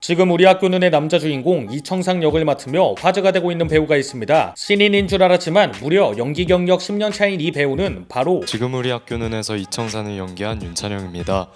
지금 우리 학교 눈의 남자 주인공 이청상 역을 맡으며 화제가 되고 있는 배우가 있습니다. 신인인 줄 알았지만 무려 연기 경력 10년 차인 이 배우는 바로 지금 우리 학교는에서 이청산을 연기한 윤찬영입니다.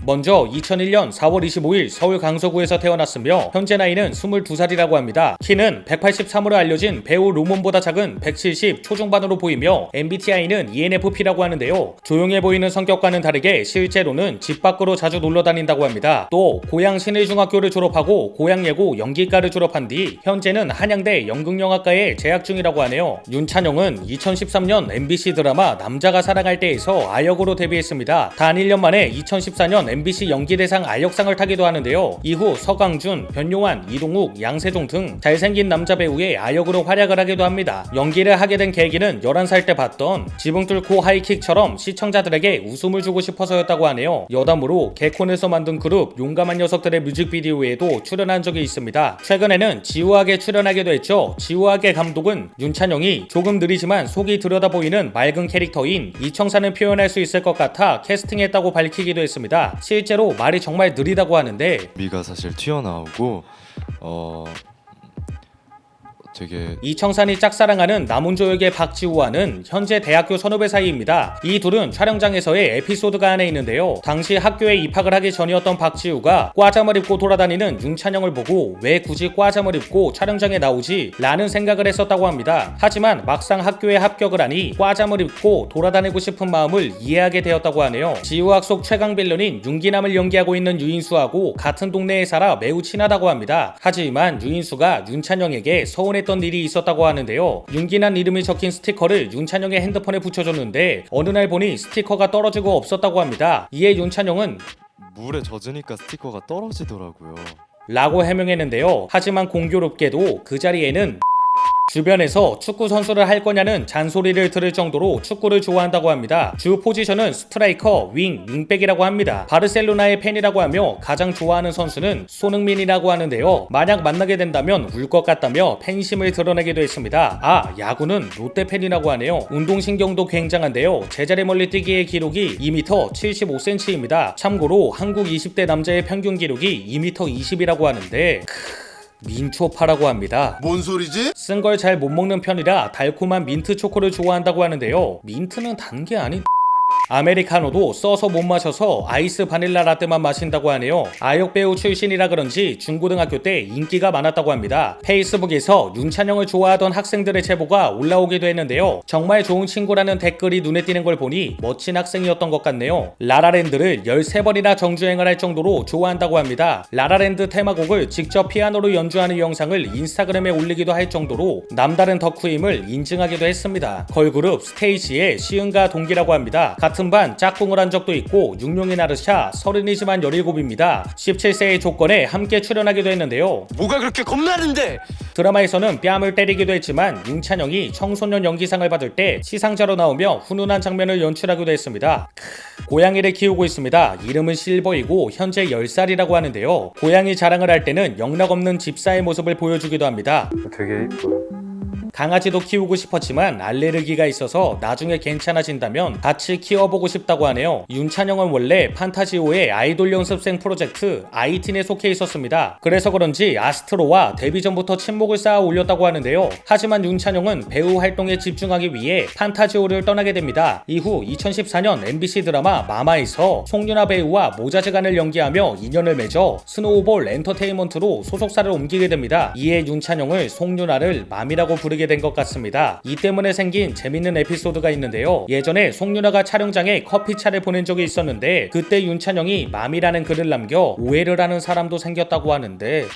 먼저 2001년 4월 25일 서울 강서구에서 태어났으며 현재 나이는 22살이라고 합니다. 키는 183으로 알려진 배우 로몬보다 작은 170 초중반으로 보이며 MBTI는 ENFP라고 하는데요. 조용해 보이는 성격과는 다르게 실제로는 집 밖으로 자주 놀러 다닌다고 합니다. 또 고양 신일중학교를 졸업하고 고양예고 연기과를 졸업한 뒤 현재는 한양대 연극영화과에 재학 중이라고 하네요. 윤찬영은 2013년 MBC 드라마 남자가 사랑할 때에서 아역으로 데뷔했습니다. 단 1년 만에 2014년 MBC 연기대상 아역상을 타기도 하는데요. 이후 서강준, 변요한, 이동욱, 양세종 등 잘생긴 남자 배우의 아역으로 활약을 하기도 합니다. 연기를 하게 된 계기는 11살 때 봤던 지붕 뚫고 하이킥처럼 시청자들에게 웃음을 주고 싶어서였다고 하네요. 여담으로 개콘에서 만든 그룹 용감한 녀석들의 뮤직비디오에도 출연한 적이 있습니다. 최근에는 지우학에 출연하기도 했죠. 지우학의 감독은 윤찬영이 조금 느리지만 속이 들여다보이는 맑은 캐릭터인 이청산을 표현할 수 있을 것 같아 캐스팅했다고 밝히기도 했습니다. 실제로 말이 정말 느리다고 하는데 미가 사실 튀어나오고 되게 이청산이 짝사랑하는 남운조 역의 박지우와는 현재 대학교 선후배 사이입니다. 이 둘은 촬영장에서의 에피소드가 하나 있는데요. 당시 학교에 입학을 하기 전이었던 박지우가 꽈잠을 입고 돌아다니는 윤찬영을 보고 왜 굳이 꽈잠을 입고 촬영장에 나오지? 라는 생각을 했었다고 합니다. 하지만 막상 학교에 합격을 하니 꽈잠을 입고 돌아다니고 싶은 마음을 이해하게 되었다고 하네요. 지우학 속 최강 빌런인 윤기남을 연기하고 있는 유인수하고 같은 동네에 살아 매우 친하다고 합니다. 하지만 유인수가 윤찬영에게 서운했던 일이 있었다고 하는데요. 윤기남 이름이 적힌 스티커를 윤찬영의 핸드폰에 붙여줬는데 어느 날 보니 스티커가 떨어지고 없었다고 합니다. 이에 윤찬영은 물에 젖으니까 스티커가 떨어지더라고요. 라고 해명했는데요. 하지만 공교롭게도 그 자리에는 주변에서 축구 선수를 할 거냐는 잔소리를 들을 정도로 축구를 좋아한다고 합니다. 주 포지션은 스트라이커, 윙백이라고 합니다. 바르셀로나의 팬이라고 하며 가장 좋아하는 선수는 손흥민이라고 하는데요. 만약 만나게 된다면 울 것 같다며 팬심을 드러내기도 했습니다. 야구는 롯데 팬이라고 하네요. 운동신경도 굉장한데요. 제자리 멀리 뛰기의 기록이 2m 75cm입니다. 참고로 한국 20대 남자의 평균 기록이 2m 20이라고 하는데 민초파라고 합니다. 뭔 소리지? 쓴 걸 잘 못 먹는 편이라 달콤한 민트 초코를 좋아한다고 하는데요. 민트는 단 게 아닌 아메리카노도 써서 못 마셔서 아이스 바닐라 라떼만 마신다고 하네요. 아역 배우 출신이라 그런지 중고등학교 때 인기가 많았다고 합니다. 페이스북에서 윤찬영을 좋아하던 학생들의 제보가 올라오기도 했는데요. 정말 좋은 친구라는 댓글이 눈에 띄는 걸 보니 멋진 학생이었던 것 같네요. 라라랜드를 13번이나 정주행을 할 정도로 좋아한다고 합니다. 라라랜드 테마곡을 직접 피아노로 연주하는 영상을 인스타그램에 올리기도 할 정도로 남다른 덕후임을 인증하기도 했습니다. 걸그룹 스테이지의 시은과 동기라고 합니다. 같은 반 짝꿍을 한 적도 있고 육룡이 나르샤 30이지만 17입니다. 17세의 조건에 함께 출연하기도 했는데요. 뭐가 그렇게 겁나는데? 드라마에서는 뺨을 때리기도 했지만 윤찬영이 청소년 연기상을 받을 때 시상자로 나오며 훈훈한 장면을 연출하기도 했습니다. 고양이를 키우고 있습니다. 이름은 실버이고 현재 10살이라고 하는데요. 고양이 자랑을 할 때는 영락없는 집사의 모습을 보여주기도 합니다. 되게 이뻐요. 강아지도 키우고 싶었지만 알레르기가 있어서 나중에 괜찮아진다면 같이 키워보고 싶다고 하네요. 윤찬영은 원래 판타지오의 아이돌 연습생 프로젝트 아이틴에 속해 있었습니다. 그래서 그런지 아스트로와 데뷔 전부터 친목을 쌓아 올렸다고 하는데요. 하지만 윤찬영은 배우 활동에 집중하기 위해 판타지오를 떠나게 됩니다. 이후 2014년 MBC 드라마 마마에서 송윤아 배우와 모자지간을 연기하며 인연을 맺어 스노우볼 엔터테인먼트로 소속사를 옮기게 됩니다. 이에 윤찬영을 송윤아를 맘이라고 부르게 된 것 같습니다. 이 때문에 생긴 재밌는 에피소드가 있는데요. 예전에 송윤아가 촬영장에 커피차를 보낸 적이 있었는데 그때 윤찬영이 맘이라는 글을 남겨 오해를 하는 사람도 생겼다고 하는데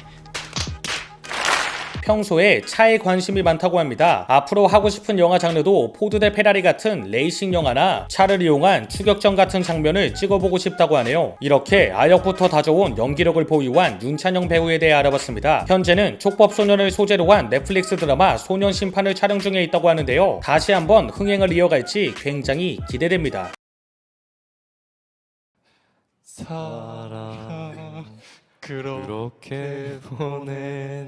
평소에 차에 관심이 많다고 합니다. 앞으로 하고 싶은 영화 장르도 포드 대 페라리 같은 레이싱 영화나 차를 이용한 추격전 같은 장면을 찍어보고 싶다고 하네요. 이렇게 아역부터 다져온 연기력을 보유한 윤찬영 배우에 대해 알아봤습니다. 현재는 촉법소년을 소재로 한 넷플릭스 드라마 소년심판을 촬영 중에 있다고 하는데요. 다시 한번 흥행을 이어갈지 굉장히 기대됩니다. 사랑 그렇게 보낸